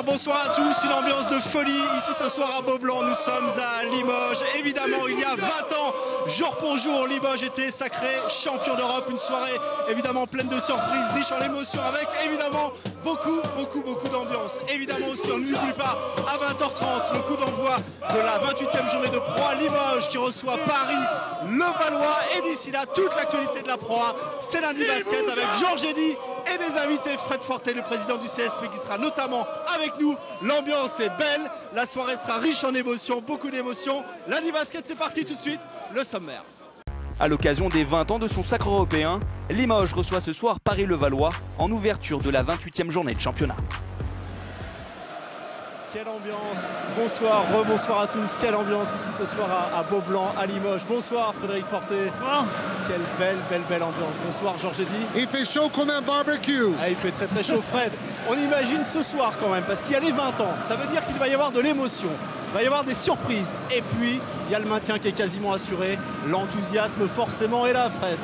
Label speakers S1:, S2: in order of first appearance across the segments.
S1: Bonsoir à tous, une ambiance de folie ici ce soir à Beaublanc, nous sommes à Limoges. Évidemment, il y a 20 ans, jour pour jour, Limoges était sacré champion d'Europe. Une soirée évidemment pleine de surprises, riche en émotions, avec évidemment beaucoup d'ambiance. Évidemment aussi, on n'oublie pas, à 20h30, le coup d'envoi de la 28e journée de Pro A Limoges qui reçoit Paris, Levallois. Et d'ici là, toute l'actualité de la Pro A, c'est lundi basket avec Georges Eddy et des invités, Fred Fortet, le président du CSP, qui sera notamment avec nous. L'ambiance est belle, la soirée sera riche en émotions, beaucoup d'émotions. Lundi basket, c'est parti tout de suite, le sommaire.
S2: À l'occasion des 20 ans de son sacre européen, Limoges reçoit ce soir Paris-Levallois en ouverture de la 28e journée de championnat.
S1: Quelle ambiance, bonsoir, rebonsoir à tous, quelle ambiance ici ce soir à Beaublanc, à Limoges. Bonsoir Frédéric Fortet. Bonsoir. Quelle belle ambiance. Bonsoir Georges Eddy.
S3: Il fait chaud comme un barbecue.
S1: Ah, il fait très chaud Fred. On imagine ce soir quand même, parce qu'il y a les 20 ans, ça veut dire qu'il va y avoir de l'émotion, il va y avoir des surprises. Et puis, il y a le maintien qui est quasiment assuré. L'enthousiasme forcément est là Fred.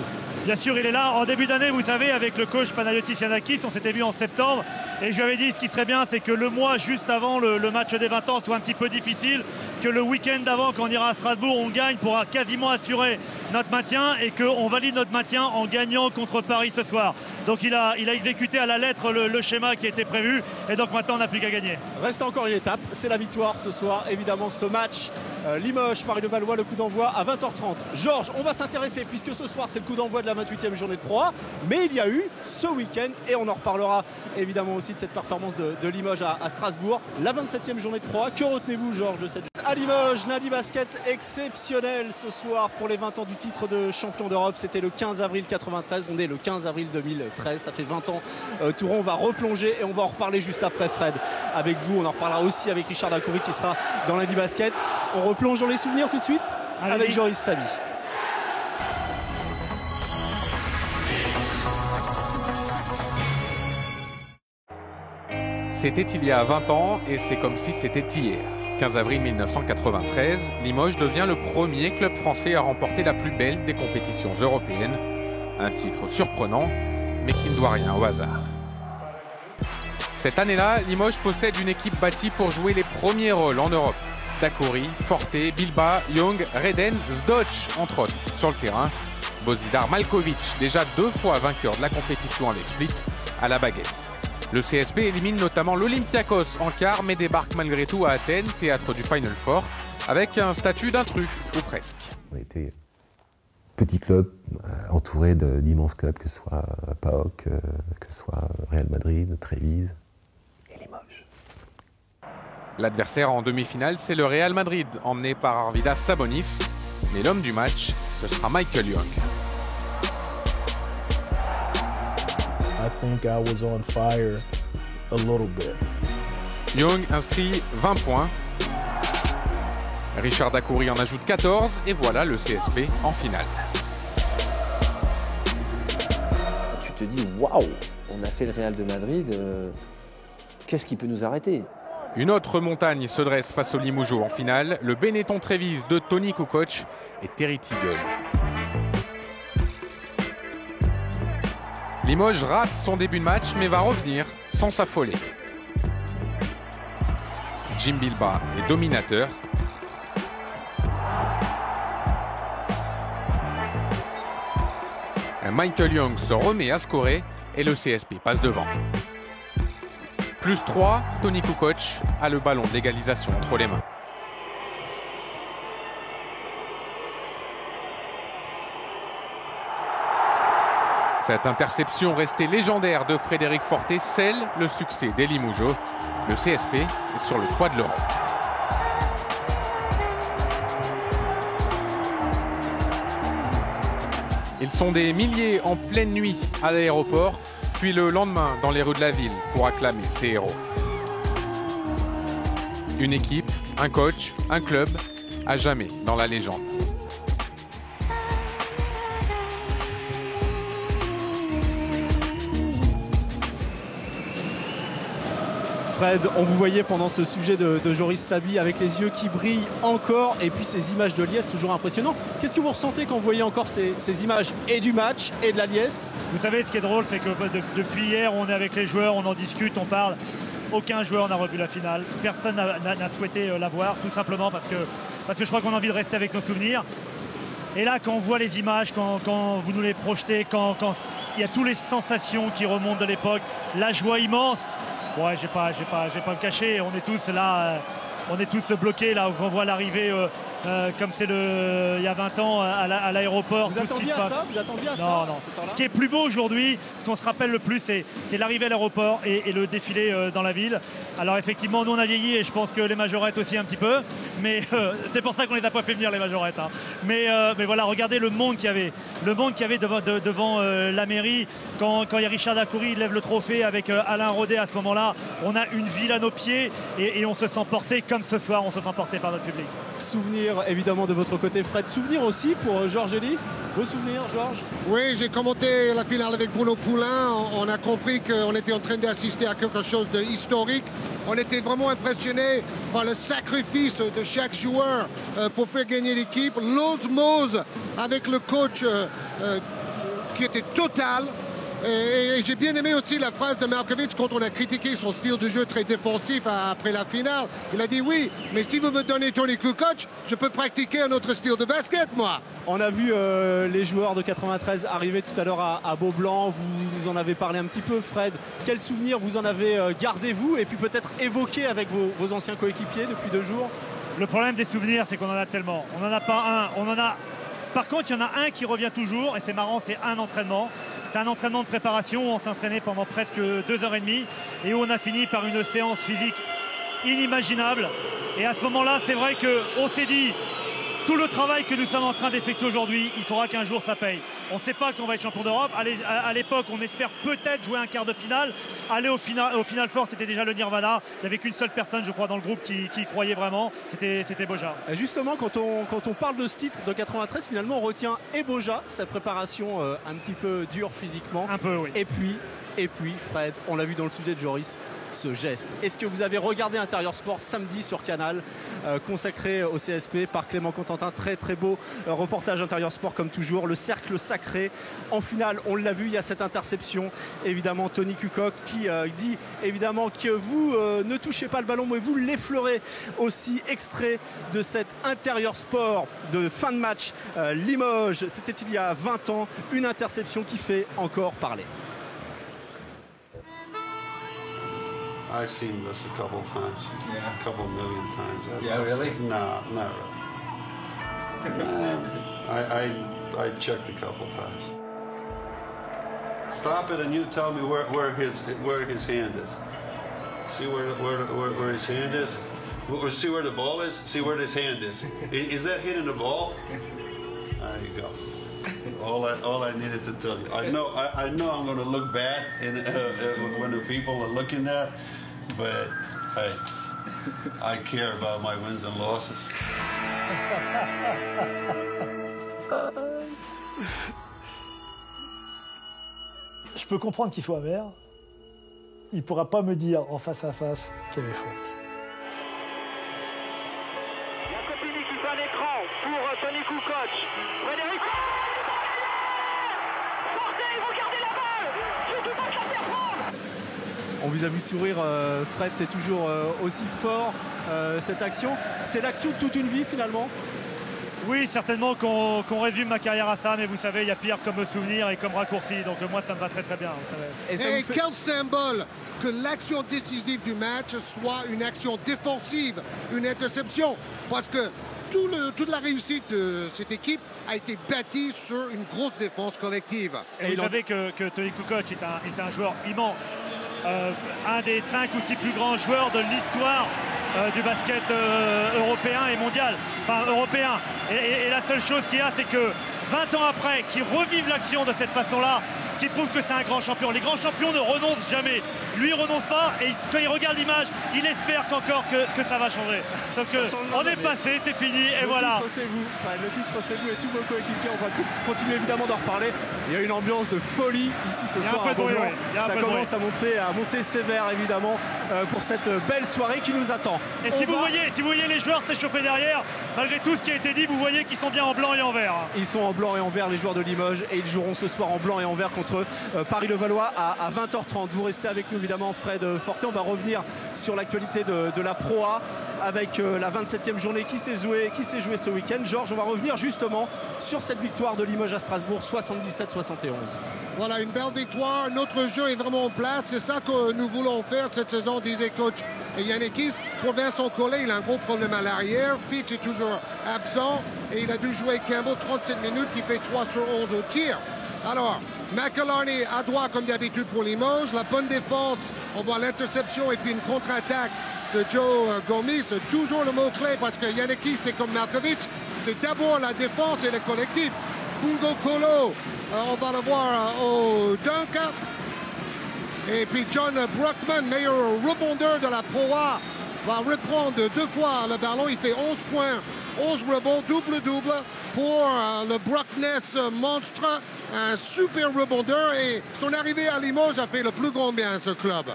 S4: Bien sûr, il est là. En début d'année, vous savez, avec le coach Panayotis Giannakis, on s'était vu en septembre. Et je lui avais dit, ce qui serait bien, c'est que le mois juste avant le match des 20 ans soit un petit peu difficile. Que le week-end d'avant, quand on ira à Strasbourg, on gagne pour quasiment assurer notre maintien. Et qu'on valide notre maintien en gagnant contre Paris ce soir. Donc il a exécuté à la lettre le schéma qui était prévu. Et donc maintenant, on n'a plus qu'à gagner.
S1: Reste encore une étape, c'est la victoire ce soir. Évidemment, ce match, Limoges, Paris-Levallois, le coup d'envoi à 20h30. Georges, on va s'intéresser, puisque ce soir, c'est le coup d'envoi de la 28e journée de Pro A, mais il y a eu ce week-end, et on en reparlera évidemment aussi de cette performance de Limoges à Strasbourg, la 27e journée de Pro A. Que retenez-vous, Georges, de cette journée à Limoges? Lundi basket exceptionnel ce soir pour les 20 ans du titre de champion d'Europe. C'était le 15 avril 93, on est le 15 avril 2013, ça fait 20 ans tout rond. On va replonger et on va en reparler juste après Fred avec vous. On en reparlera aussi avec Richard Dacoury qui sera dans Lundi basket. On replonge dans les souvenirs tout de suite avec Joris Sabi.
S5: C'était il y a 20 ans et c'est comme si c'était hier. 15 avril 1993, Limoges devient le premier club français à remporter la plus belle des compétitions européennes. Un titre surprenant, mais qui ne doit rien au hasard. Cette année-là, Limoges possède une équipe bâtie pour jouer les premiers rôles en Europe. Dacoury, Fortet, Bilba, Young, Reden, Zdoc, entre autres. Sur le terrain, Bozidar Malkovic, déjà 2 fois vainqueur de la compétition avec Split, à la baguette. Le CSP élimine notamment l'Olympiakos en quart, mais débarque malgré tout à Athènes, théâtre du Final Four, avec un statut d'intrus, ou presque.
S6: On a été petit club, entouré d'immenses clubs, que ce soit PAOK, que ce soit Real Madrid, Trévise et Limoges.
S5: L'adversaire en demi-finale, c'est le Real Madrid, emmené par Arvydas Sabonis. Mais l'homme du match, ce sera Michael Young.
S7: I think I was on fire a little bit.
S5: Young inscrit 20 points. Richard Dacoury en ajoute 14 et voilà le CSP en finale.
S8: Tu te dis, waouh, on a fait le Real de Madrid, qu'est-ce qui peut nous arrêter?
S5: Une autre montagne se dresse face au Limougeau en finale, le Benetton Trévise de Tony Kukoc et Terry Tiggle. Limoges rate son début de match mais va revenir sans s'affoler. Jim Bilba est dominateur. Michael Young se remet à scorer et le CSP passe devant. Plus 3, Tony Kukoc a le ballon d'égalisation entre les mains. Cette interception restée légendaire de Frédéric Fortet scelle le succès des Limougeaux. Le CSP est sur le toit de l'Europe. Ils sont des milliers en pleine nuit à l'aéroport, puis le lendemain dans les rues de la ville pour acclamer ces héros. Une équipe, un coach, un club, à jamais dans la légende.
S1: Fred, on vous voyait pendant ce sujet de Joris Sabi avec les yeux qui brillent encore et puis ces images de liesse toujours impressionnant. Qu'est-ce que vous ressentez quand vous voyez encore ces images et du match et de la liesse?
S4: Vous savez, ce qui est drôle, c'est que depuis hier, on est avec les joueurs, on en discute, on parle. aucun joueur n'a revu la finale. Personne n'a souhaité la voir, tout simplement parce que je crois qu'on a envie de rester avec nos souvenirs. Et là, quand on voit les images, quand vous nous les projetez, quand il y a toutes les sensations qui remontent de l'époque, la joie immense, ouais, j'ai pas me cacher, on est tous là, on est tous bloqués là, quand on voit l'arrivée comme c'est il y a 20 ans à l'aéroport.
S1: Vous attendiez à ça? Vous attendiez à ça?
S4: Non. Ce qui est plus beau aujourd'hui, ce qu'on se rappelle le plus, c'est l'arrivée à l'aéroport et le défilé dans la ville. Alors effectivement, nous on a vieilli et je pense que les majorettes aussi un petit peu, mais c'est pour ça qu'on les a pas fait venir les majorettes. Hein. Mais voilà, regardez le monde qu'il y avait, devant la mairie quand il y a Richard Dacoury, il lève le trophée avec Alain Rodet à ce moment-là. On a une ville à nos pieds et on se sent porté comme ce soir, on se sent porté par notre public.
S1: Souvenir évidemment de votre côté, Fred. Souvenir aussi pour Georges Elie. Vos souvenirs, Georges?
S3: Oui, j'ai commenté la finale avec Bruno Poulain. On a compris qu'on était en train d'assister à quelque chose d'historique. On était vraiment impressionnés par le sacrifice de chaque joueur pour faire gagner l'équipe. L'osmose avec le coach qui était total. Et j'ai bien aimé aussi la phrase de Markovic quand on a critiqué son style de jeu très défensif après la finale. Il a dit oui, mais si vous me donnez Tony Kukoc, je peux pratiquer un autre style de basket, moi.
S1: On a vu les joueurs de 93 arriver tout à l'heure à Beaublanc. Vous nous en avez parlé un petit peu, Fred. Quels souvenirs vous en avez gardé, vous, et puis peut-être évoqué avec vos anciens coéquipiers depuis 2 jours?
S4: Le problème des souvenirs, c'est qu'on en a tellement. On n'en a pas un, on en a... Par contre, il y en a un qui revient toujours, et c'est marrant, c'est un entraînement. C'est un entraînement de préparation où on s'est entraîné pendant presque 2h30 et où on a fini par une séance physique inimaginable. Et à ce moment-là, c'est vrai qu'on s'est dit, tout le travail que nous sommes en train d'effectuer aujourd'hui, il faudra qu'un jour ça paye. On ne sait pas qu'on va être champion d'Europe. À l'époque, on espère peut-être jouer un quart de finale. Aller au Final Four, c'était déjà le nirvana. Il n'y avait qu'une seule personne, je crois, dans le groupe qui y croyait vraiment. C'était Boja.
S1: Et justement, quand on parle de ce titre de 93, finalement, on retient et Boja, sa préparation un petit peu dure physiquement.
S4: Un peu, oui.
S1: Et puis, Fred, on l'a vu dans le sujet de Joris, ce geste. Est-ce que vous avez regardé Intérieur Sport samedi sur Canal, consacré au CSP par Clément Contentin? Très très beau reportage Intérieur Sport comme toujours. Le cercle sacré. En finale, on l'a vu, il y a cette interception. Évidemment, Tony Kukoc qui dit évidemment que vous ne touchez pas le ballon, mais vous l'effleurez aussi. Extrait de cet Intérieur Sport de fin de match Limoges. C'était il y a 20 ans. Une interception qui fait encore parler.
S9: I've seen this a couple of times. Yeah. A couple million times.
S10: Yeah, really?
S9: No, not really. I checked a couple of times. Stop it and you tell me where his hand is. See where his hand is? See where the ball is? See where his hand is. Is that hitting the ball? There you go. All I needed to tell you. I know I'm going to look bad when the people are looking there, but hey, I care about my wins and losses.
S11: Je peux comprendre qu'il soit amer. Il ne pourra pas me dire en face à face qu'il y avait faute.
S12: Jacopini qui fait un écran pour Tony Kukoc. Frédéric.
S1: On vous a vu sourire, Fred, c'est toujours aussi fort cette action. C'est l'action de toute une vie finalement.
S4: Oui, certainement qu'on résume ma carrière à ça, mais vous savez, il y a pire comme souvenir et comme raccourci. Donc moi, ça me va très très bien. Vous savez.
S3: Et quel symbole que l'action décisive du match soit une action défensive, une interception. Parce que toute la réussite de cette équipe a été bâtie sur une grosse défense collective.
S4: Et vous savez que Tony Kukoc est un joueur immense. Un des 5 ou 6 plus grands joueurs de l'histoire du basket européen et mondial. Enfin, européen. Et la seule chose qu'il y a, c'est que 20 ans après, qu'ils revivent l'action de cette façon-là, ce qui prouve que c'est un grand champion. Les grands champions ne renoncent jamais. Lui, il renonce pas. Et quand il regarde l'image, il espère qu'encore que ça va changer. Sauf que on est passé, c'est fini, et voilà.
S1: Le titre, c'est vous. Enfin, le titre, c'est vous et tous vos coéquipiers. On va continuer évidemment d'en reparler. Il y a une ambiance de folie ici ce soir à Beaublanc. Ça commence à monter sévère, évidemment. pour cette belle soirée qui nous attend.
S4: Et si vous voyez les joueurs s'échauffer derrière, malgré tout ce qui a été dit, vous voyez qu'ils sont bien en blanc et en vert.
S1: Ils sont en blanc et en vert, les joueurs de Limoges, et ils joueront ce soir en blanc et en vert contre Paris-Levallois à 20h30. Vous restez avec nous évidemment, Fred Fortet. On va revenir sur l'actualité de la Pro A avec la 27e journée qui s'est jouée ce week-end. Georges, on va revenir justement sur cette victoire de Limoges à Strasbourg, 77-71.
S3: Voilà, une belle victoire. Notre jeu est vraiment en place. C'est ça que nous voulons faire cette saison, disait coach Yannickis. Pour Vincent Collet, il a un gros problème à l'arrière. Fitch est toujours absent et il a dû jouer Campbell 37 minutes, qui fait 3 sur 11 au tir. Alors, McIlharney à droit comme d'habitude pour Limoges. La bonne défense, on voit l'interception et puis une contre-attaque de Joe Gomis. Toujours le mot-clé parce que Yannickis, c'est comme Malkovich. C'est d'abord la défense et le collectif. Bungo Kolo, on va le voir au dunk. Et puis John Brockman, meilleur rebondeur de la Pro A, va reprendre 2 fois le ballon. Il fait 11 points, 11 rebonds, double-double pour le Brockness monstre. Un super rebondeur et son arrivée à Limoges a fait le plus grand bien à ce club.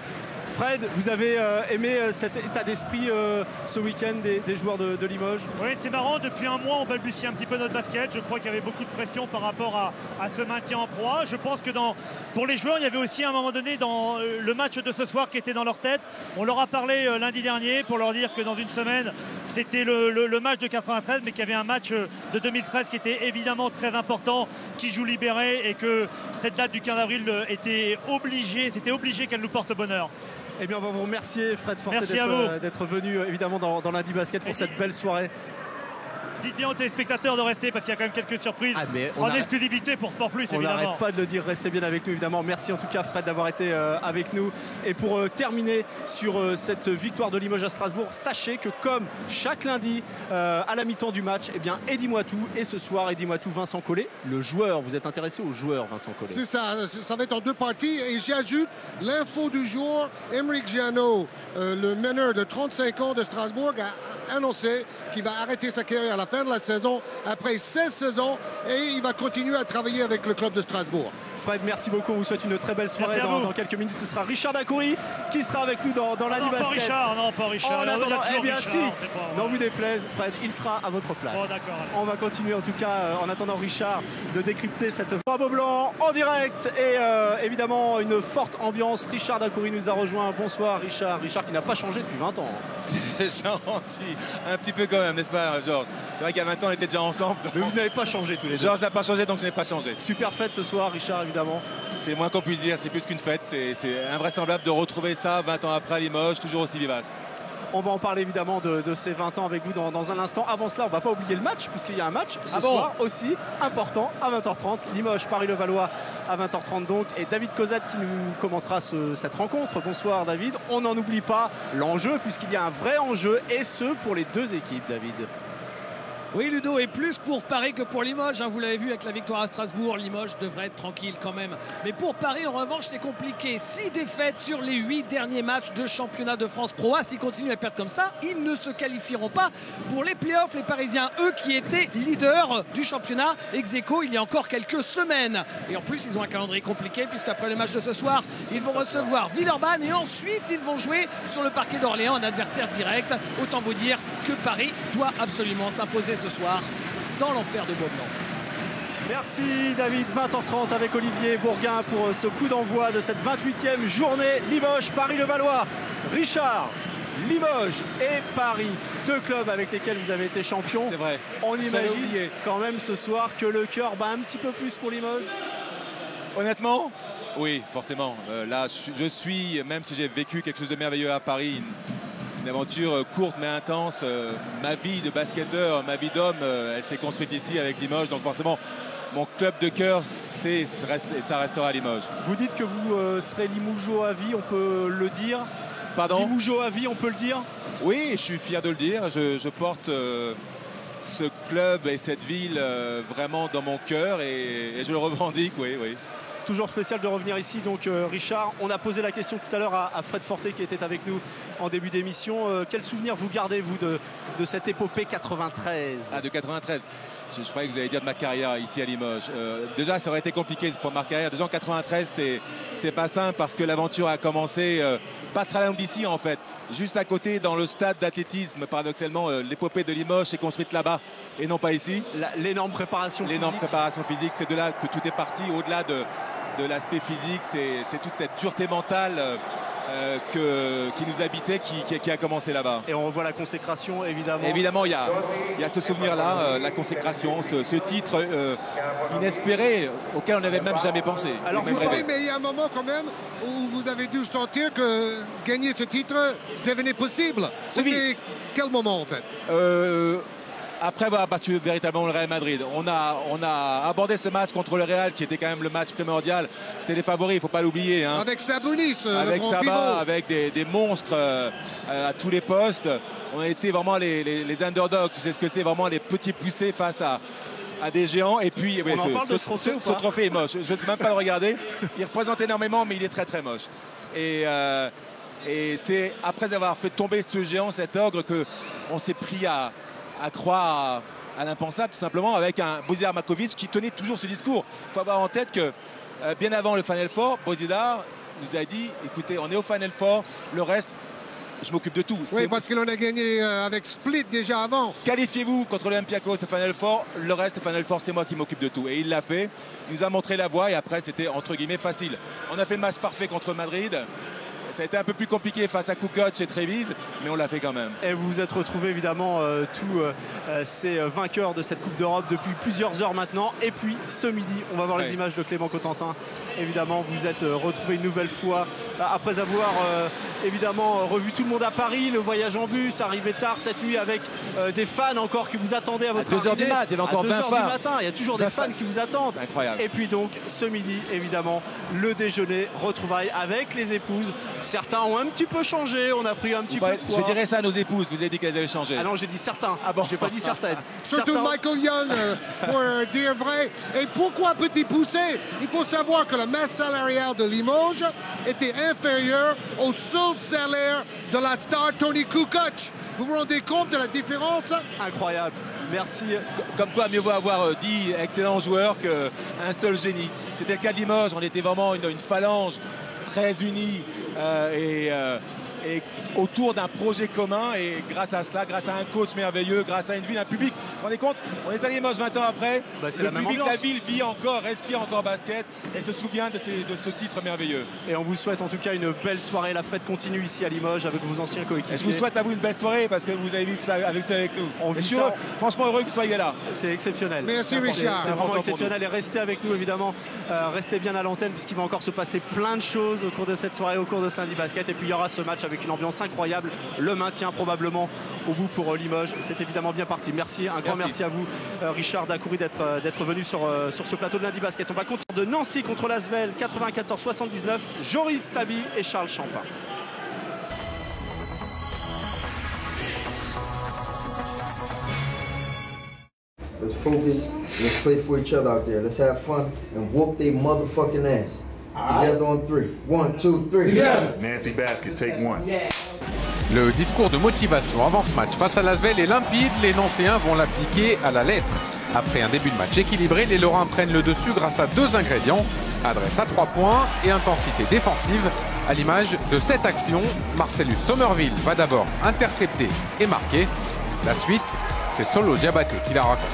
S1: Fred, vous avez aimé cet état d'esprit ce week-end des joueurs de Limoges?
S4: Oui, c'est marrant. Depuis un mois, on balbutie un petit peu notre basket. Je crois qu'il y avait beaucoup de pression par rapport à ce maintien en Pro A. Je pense que pour les joueurs, il y avait aussi à un moment donné dans le match de ce soir qui était dans leur tête. On leur a parlé lundi dernier pour leur dire que dans une semaine, c'était le match de 93, mais qu'il y avait un match de 2013 qui était évidemment très important, qui joue libéré, et que cette date du 15 avril c'était obligé qu'elle nous porte bonheur.
S1: Eh bien, on va vous remercier, Fred Fortet, d'être venu évidemment dans Lundi Basket pour cette belle soirée.
S4: Dites bien aux téléspectateurs de rester parce qu'il y a quand même quelques surprises en exclusivité pour Sport Plus, évidemment.
S1: On n'arrête pas de le dire, restez bien avec nous évidemment. Merci en tout cas, Fred, d'avoir été avec nous. Et pour terminer sur cette victoire de Limoges à Strasbourg, sachez que comme chaque lundi à la mi-temps du match, eh bien Eddy Moitou, et ce soir Eddy Moitou, Vincent Collet, le joueur. Vous êtes intéressé au joueur, Vincent Collet?
S3: C'est ça, ça va être en 2 parties et j'ajoute l'info du jour. Émeric Giano, le meneur de 35 ans de Strasbourg, a annoncé qu'il va arrêter sa carrière à la fin de la saison après 16 saisons et il va continuer à travailler avec le club de Strasbourg.
S1: Fred, merci beaucoup. On vous souhaite une très belle soirée. Dans quelques minutes, ce sera Richard Dacoury qui sera avec nous dans Lundi Basket.
S4: Non, pas Richard.
S1: En attendant, eh bien
S4: Richard,
S1: si, non vous déplaise, Fred, il sera à votre place.
S4: Oh, d'accord.
S1: On va continuer en tout cas, en attendant Richard, de décrypter cette Bravo Blanc en direct. Et évidemment, une forte ambiance. Richard Dacoury nous a rejoint. Bonsoir Richard. Richard qui n'a pas changé depuis 20 ans.
S10: C'est gentil. Un petit peu quand même, n'est-ce pas, Georges? C'est vrai qu'il y a 20 ans, on était déjà ensemble.
S1: Mais vous n'avez pas changé tous les deux.
S10: Georges n'a pas changé, donc je n'ai pas changé.
S1: Super fête ce soir, Richard, évidemment.
S10: C'est moins qu'on puisse dire, c'est plus qu'une fête. C'est invraisemblable de retrouver ça 20 ans après à Limoges, toujours aussi vivace.
S1: On va en parler évidemment de ces 20 ans avec vous dans un instant. Avant cela, on ne va pas oublier le match, puisqu'il y a un match ce soir aussi important à 20h30. Limoges, Paris-Levallois à 20h30 donc. Et David Cozat qui nous commentera cette rencontre. Bonsoir David. On n'en oublie pas l'enjeu, puisqu'il y a un vrai enjeu, et ce pour les deux équipes, David.
S13: Oui, Ludo, et plus pour Paris que pour Limoges. Vous l'avez vu avec la victoire à Strasbourg, Limoges devrait être tranquille quand même. Mais pour Paris, en revanche, c'est compliqué. 6 défaites sur les 8 derniers matchs de championnat de France Pro A. S'ils continuent à perdre comme ça, ils ne se qualifieront pas pour les playoffs. Les Parisiens, eux, qui étaient leaders du championnat ex-aequo il y a encore quelques semaines. Et en plus, ils ont un calendrier compliqué, puisqu'après le match de ce soir, ils vont recevoir Villeurbanne et ensuite, ils vont jouer sur le parquet d'Orléans, un adversaire direct. Autant vous dire que Paris doit absolument s'imposer ce soir dans l'enfer de Beaublanc.
S1: Merci David, 20h30 avec Olivier Bourguin pour ce coup d'envoi de cette 28e journée Limoges, Paris-Levallois. Richard, Limoges et Paris, 2 clubs avec lesquels vous avez été champion.
S10: C'est vrai.
S1: On imagine quand même ce soir que le cœur bat un petit peu plus pour Limoges.
S10: Honnêtement, oui, forcément. Là, je suis, même si j'ai vécu quelque chose de merveilleux à Paris, une aventure courte mais intense. Ma vie de basketteur, ma vie d'homme, elle s'est construite ici avec Limoges. Donc forcément, mon club de cœur, ça restera à Limoges.
S1: Vous dites que vous serez Limougeot à vie, on peut le dire?
S10: Pardon?
S1: Limougeot à vie, on peut le dire?
S10: Oui, je suis fier de le dire. Je porte ce club et cette ville vraiment dans mon cœur et je le revendique, oui.
S1: Toujours spécial de revenir ici, donc Richard. On a posé la question tout à l'heure à Fred Fortet qui était avec nous en début d'émission. Quel souvenir vous gardez, vous, de cette épopée 93?
S10: Ah, de 93. Je croyais que vous alliez dire de ma carrière ici à Limoges. Déjà, ça aurait été compliqué pour ma carrière. Déjà en 93, c'est pas simple parce que l'aventure a commencé pas très loin d'ici en fait. Juste à côté, dans le stade d'athlétisme, paradoxalement, l'épopée de Limoges s'est construite là-bas et non pas ici.
S1: L'énorme préparation physique.
S10: L'énorme préparation physique, c'est de là que tout est parti. Au-delà de l'aspect physique, c'est toute cette dureté mentale qui nous habitait, qui a commencé là-bas.
S1: Et on revoit la consécration, évidemment.
S10: Évidemment, il y a ce souvenir-là, la consécration, ce titre inespéré auquel on n'avait même jamais pensé.
S3: Alors, mais il y a un moment quand même où vous avez dû sentir que gagner ce titre devenait possible. C'était quel moment en fait?
S10: Après avoir battu véritablement le Real Madrid, on a abordé ce match contre le Real qui était quand même le match primordial. C'était les favoris, il ne faut pas l'oublier. Hein.
S3: Avec Sabonis,
S10: avec Saba, avec des monstres à tous les postes. On a été vraiment les underdogs. Tu sais ce que c'est, vraiment les petits poussés face à des géants. Et puis,
S1: on en parle de ce trophée ou pas?
S10: Ce trophée est moche. Je ne sais même pas le regarder. Il représente énormément, mais il est très très moche. Et c'est après avoir fait tomber ce géant, cet ogre, qu'on s'est pris à croire à l'impensable, tout simplement, avec un Bozidar Makovic qui tenait toujours ce discours. Il faut avoir en tête que bien avant le Final Four, Bozidar nous a dit, écoutez, on est au Final Four, le reste, je m'occupe de tout.
S3: Oui, parce qu'il en a gagné avec Split déjà avant.
S10: Qualifiez-vous contre l'Olympiakos au Final Four, le reste, le Final Four, c'est moi qui m'occupe de tout. Et il l'a fait, il nous a montré la voie et après, c'était entre guillemets facile. On a fait le match parfait contre Madrid. Ça a été un peu plus compliqué face à Kukoc et Trevize, mais on l'a fait quand même.
S1: Et vous vous êtes retrouvés évidemment tous ces vainqueurs de cette Coupe d'Europe depuis plusieurs heures maintenant. Et puis ce midi, on va voir les images de Clément Cotentin. Évidemment, vous êtes retrouvés une nouvelle fois après avoir évidemment revu tout le monde à Paris, le voyage en bus, arrivé tard cette nuit avec des fans encore qui vous attendaient à votre
S10: arrivée. À 2h du matin, il y avait encore 20 fans.
S1: Il y a toujours des fans qui vous attendent.
S10: C'est incroyable.
S1: Et puis donc ce midi, évidemment, le déjeuner, retrouvailles avec les épouses. Certains ont un petit peu changé, on a pris un petit peu de poids.
S10: Je dirais ça à nos épouses, vous avez dit qu'elles avaient changé.
S1: Ah non, j'ai dit certains.
S10: Ah bon,
S1: j'ai pas dit certaines.
S3: Surtout Michael Young, pour dire vrai. Et pourquoi petit poussé? Il faut savoir que la masse salariale de Limoges était inférieure au seul salaire de la star Toni Kukoc. Vous vous rendez compte de la différence?
S1: Incroyable. Merci.
S10: Comme quoi, mieux vaut avoir 10 excellents joueurs qu'un seul génie. C'était le cas de Limoges, on était vraiment une phalange très unie et autour d'un projet commun, et grâce à cela, grâce à un coach merveilleux, grâce à une ville, un public. Vous vous rendez compte, on est à Limoges 20 ans après, le public de la ville vit encore, respire encore basket et se souvient de ce titre merveilleux.
S1: Et on vous souhaite en tout cas une belle soirée. La fête continue ici à Limoges avec vos anciens coéquipiers.
S10: Je vous souhaite à vous une belle soirée parce que vous avez vécu ça avec nous. Je suis franchement heureux que vous soyez là.
S1: C'est exceptionnel.
S3: Merci Richard.
S1: C'est vraiment exceptionnel, et restez avec nous évidemment. Restez bien à l'antenne puisqu'il va encore se passer plein de choses au cours de cette soirée, au cours de Saint-Denis Basket. Et puis il y aura ce match avec une ambiance incroyable. Le maintien probablement au bout pour Limoges. C'est évidemment bien parti. Merci, un grand merci à vous Richard Dacoury d'être venu sur ce plateau de Lundi Basket. On va continuer de Nancy contre l'Asvel 94-79. Joris Sabi et Charles Champin.
S14: Let's focus. Let's play for each other out there. Let's have fun and whoop their motherfucking ass. Together on 3. 1, 2, 3.
S15: Together. Nancy Basket, take one.
S5: Le discours de motivation avant ce match face à l'Asvel est limpide. Les Nancéens vont l'appliquer à la lettre. Après un début de match équilibré, les Lorrains prennent le dessus grâce à 2 ingrédients. Adresse à 3 points et intensité défensive. À l'image de cette action, Marcellus Somerville va d'abord intercepter et marquer. La suite, c'est Solo Diabaté qui la raconte.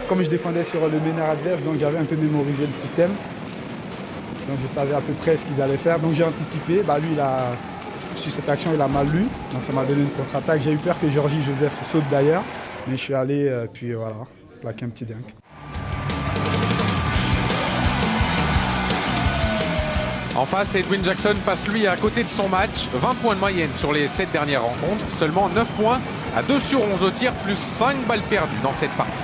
S16: Comme je défendais sur le meneur adverse, donc j'avais un peu mémorisé le système. Donc je savais à peu près ce qu'ils allaient faire. Donc j'ai anticipé. Lui, sur cette action, il a mal lu. Donc ça m'a donné une contre-attaque. J'ai eu peur que Georgie Joseph saute d'ailleurs. Mais je suis allé, puis voilà, plaquer un petit dunk.
S5: En face, Edwin Jackson passe lui à côté de son match. 20 points de moyenne sur les 7 dernières rencontres. Seulement 9 points à 2 sur 11 au tir, plus 5 balles perdues dans cette partie.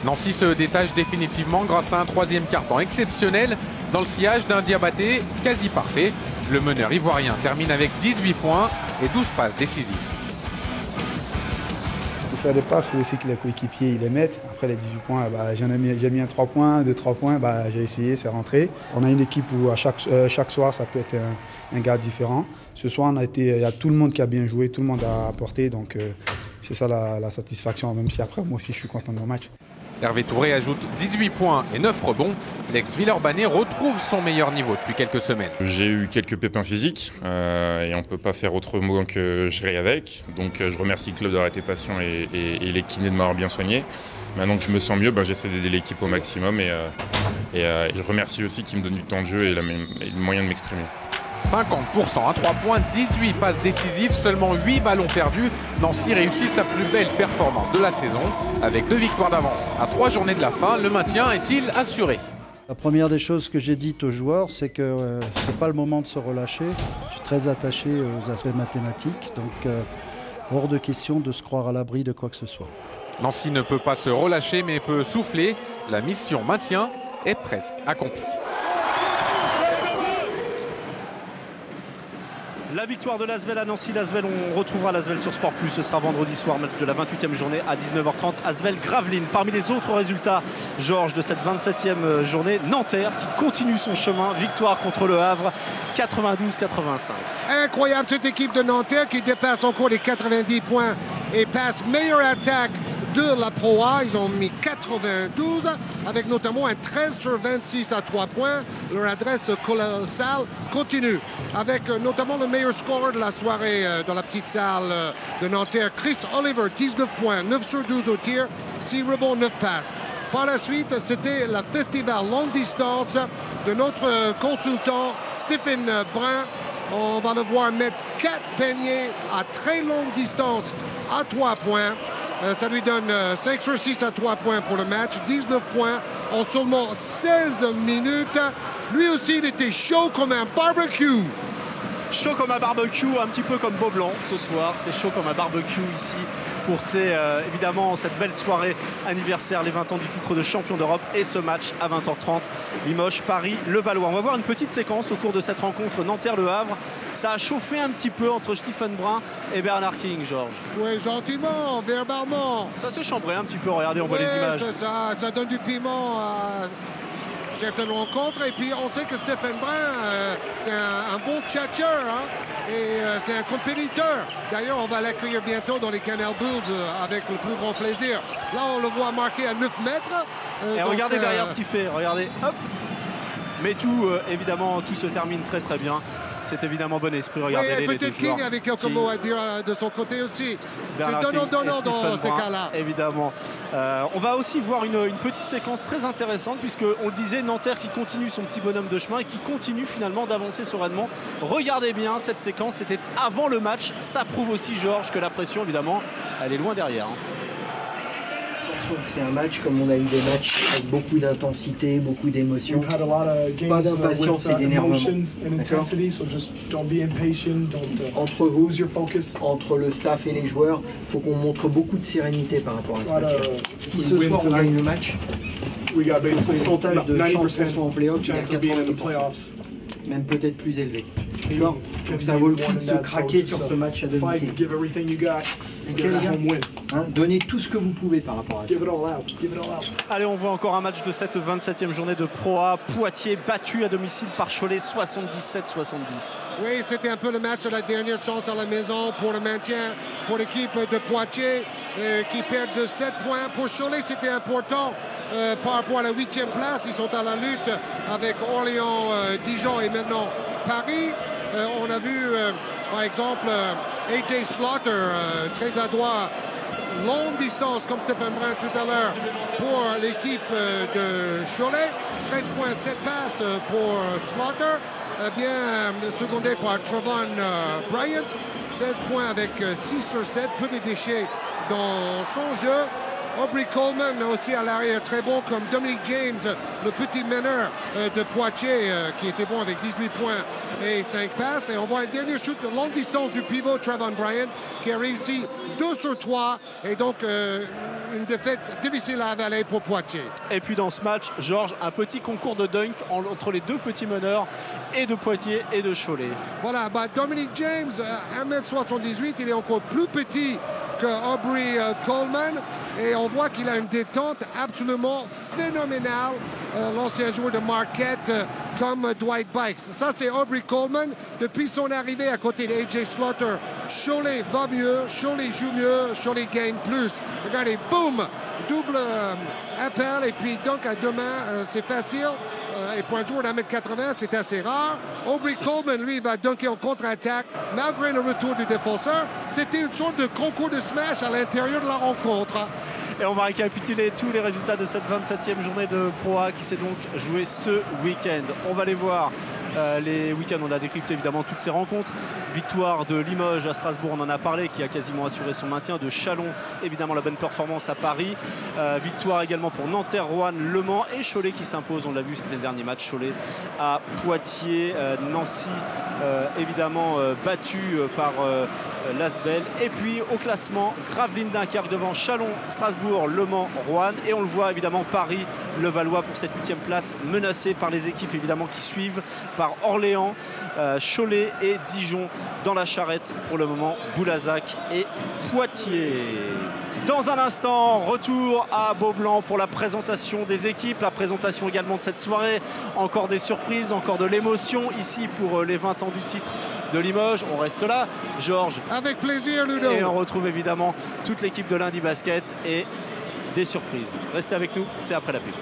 S5: Nancy se détache définitivement grâce à un 3e quart-temps exceptionnel dans le sillage d'un Diabaté quasi parfait. Le meneur ivoirien termine avec 18 points et 12 passes décisives.
S16: faire des passes, il faut aussi que les coéquipiers les mettent. Après les 18 points, j'ai mis un 3 points, 2-3 points, j'ai essayé, c'est rentré. On a une équipe où à chaque soir, ça peut être un gars différent. Ce soir, il y a tout le monde qui a bien joué, tout le monde a apporté, donc c'est ça la satisfaction, même si après, moi aussi, je suis content de mon match.
S5: Hervé Touré ajoute 18 points et 9 rebonds. L'ex-Villeurbanais retrouve son meilleur niveau depuis quelques semaines.
S17: J'ai eu quelques pépins physiques et on ne peut pas faire autrement que gérer avec. Donc je remercie le club d'avoir été patient et les kinés de m'avoir bien soigné. Maintenant que je me sens mieux, j'essaie d'aider l'équipe au maximum et je remercie aussi qu'ils me donnent du temps de jeu et le moyen de m'exprimer.
S5: 50% à 3 points, 18 passes décisives, seulement 8 ballons perdus. Nancy réussit sa plus belle performance de la saison. Avec 2 victoires d'avance à 3 journées de la fin, le maintien est-il assuré?
S18: La première des choses que j'ai dites aux joueurs, c'est que c'est pas le moment de se relâcher. Je suis très attaché aux aspects mathématiques, donc hors de question de se croire à l'abri de quoi que ce soit.
S5: Nancy ne peut pas se relâcher mais peut souffler. La mission maintien est presque accomplie.
S1: La victoire de l'Asvel à Nancy. L'Asvel, on retrouvera l'Asvel sur Sport Plus. Ce sera vendredi soir, match de la 28e journée à 19h30. Asvel-Gravelines. Parmi les autres résultats, Georges, de cette 27e journée, Nanterre qui continue son chemin. Victoire contre le Havre, 92-85.
S3: Incroyable cette équipe de Nanterre qui dépasse encore les 90 points et passe meilleure attaque de la Pro A. Ils ont mis 92 avec notamment un 13 sur 26 à 3 points. Leur adresse colossale continue avec notamment le meilleur scoreur de la soirée dans la petite salle de Nanterre, Chris Oliver, 19 points, 9 sur 12 au tir, 6 rebonds, 9 passes. Par la suite, c'était la festival longue distance de notre consultant Stephen Brun. On va le voir mettre 4 paniers à très longue distance à 3 points. Ça lui donne 5 sur 6 à 3 points pour le match, 19 points en seulement 16 minutes. Lui aussi, il était chaud comme un barbecue.
S1: Chaud comme un barbecue, un petit peu comme Beau Blanc ce soir. C'est chaud comme un barbecue ici pour évidemment cette belle soirée anniversaire, les 20 ans du titre de champion d'Europe et ce match à 20h30, Limoges, Paris, Levallois. On va voir une petite séquence au cours de cette rencontre Nanterre-Le Havre. Ça a chauffé un petit peu entre Stephen Brun et Bernard King, Georges.
S3: Oui, gentiment, verbalement.
S1: Ça s'est chambré un petit peu, regardez, on voit les images.
S3: Ça donne du piment à certaines rencontres. Et puis on sait que Stephen Brun, c'est un bon tchatcher et c'est un compétiteur. D'ailleurs, on va l'accueillir bientôt dans les Canal Bulls avec le plus grand plaisir. Là, on le voit marqué à 9 mètres.
S1: Et donc, regardez derrière ce qu'il fait, regardez, hop. Mais tout, évidemment, tout se termine très très bien. C'est évidemment bon esprit, regardez les deux joueurs.
S3: Peut-être King avec quelques mots à dire de son côté aussi. C'est donnant-donnant dans ces cas-là.
S1: Évidemment. On va aussi voir une petite séquence très intéressante puisqu'on le disait, Nanterre qui continue son petit bonhomme de chemin et qui continue finalement d'avancer sereinement. Regardez bien cette séquence, c'était avant le match. Ça prouve aussi, Georges, que la pression, évidemment, elle est loin derrière.
S19: C'est un match comme on a eu des matchs avec beaucoup d'intensité, beaucoup d'émotions, pas d'impatience et d'énervement. Entre vous, entre le staff et les joueurs, il faut qu'on montre beaucoup de sérénité par rapport à ce match. Si ce soir on gagne le match, le pourcentage de chances qu'on soit en play-off il est à 90%, même peut-être plus élevé. Donc ça vaut le coup de se craquer sur ce match à domicile. Donnez tout ce que vous pouvez par rapport à ça.
S1: Allez, on voit encore un match de cette 27e journée de Pro A. Poitiers battu à domicile par Cholet 77-70.
S3: Oui, c'était un peu le match de la dernière chance à la maison pour le maintien pour l'équipe de Poitiers qui perd de 7 points. Pour Cholet, c'était important par rapport à la 8e place. Ils sont à la lutte avec Orléans, Dijon et maintenant Paris. On a vu par exemple AJ Slaughter, très adroit, longue distance comme Stephen Brun tout à l'heure pour l'équipe de Cholet. 13 points, 7 passes pour Slaughter. Bien secondé par Trevon Bryant. 16 points avec 6 sur 7, peu de déchets dans son jeu. Aubrey Coleman aussi à l'arrière très bon comme Dominic James, le petit meneur de Poitiers qui était bon avec 18 points et 5 passes. Et on voit un dernier shoot de longue distance du pivot Trevon Bryant qui a réussi 2 sur 3 et donc une défaite difficile à avaler pour Poitiers.
S1: Et puis dans ce match, Georges, un petit concours de dunk entre les deux petits meneurs et de Poitiers et de Cholet.
S3: Voilà, Dominic James, 1m78, il est encore plus petit Aubrey Coleman. Et on voit qu'il a une détente absolument phénoménale. L'ancien joueur de Marquette comme Dwight Bikes. Ça, c'est Aubrey Coleman. Depuis son arrivée à côté d'AJ Slaughter, Cholet va mieux, Cholet joue mieux, Cholet gagne plus. Regardez, boum! Double appel et puis donc à deux mains, c'est facile. Et pour un joueur d'1m80, c'est assez rare. Aubrey Coleman, lui, va dunker en contre-attaque. Malgré le retour du défenseur, c'était une sorte de concours de smash à l'intérieur de la rencontre.
S1: Et on va récapituler tous les résultats de cette 27e journée de Pro A qui s'est donc jouée ce week-end. On va les voir. Les week-ends, on a décrypté évidemment toutes ces rencontres. Victoire de Limoges à Strasbourg, on en a parlé, qui a quasiment assuré son maintien. De Chalon, évidemment la bonne performance à Paris. Victoire également pour Nanterre, Roanne, Le Mans et Cholet qui s'impose. On l'a vu, c'était le dernier match. Cholet à Poitiers, Nancy évidemment battu par l'Asvel. Et puis au classement, Gravelines, Dunkerque devant Chalon, Strasbourg, Le Mans, Roanne. Et on le voit évidemment, Paris, Levallois pour cette 8e place, menacée par les équipes évidemment qui suivent, par Orléans, Cholet et Dijon dans la charrette pour le moment, Boulazac et Poitiers. Dans un instant, retour à Beaublanc pour la présentation des équipes, la présentation également de cette soirée. Encore des surprises, encore de l'émotion ici pour les 20 ans du titre de Limoges. On reste là, Georges.
S3: Avec plaisir, Ludo.
S1: Et on retrouve évidemment toute l'équipe de Lundi Basket et des surprises. Restez avec nous, c'est après la pub.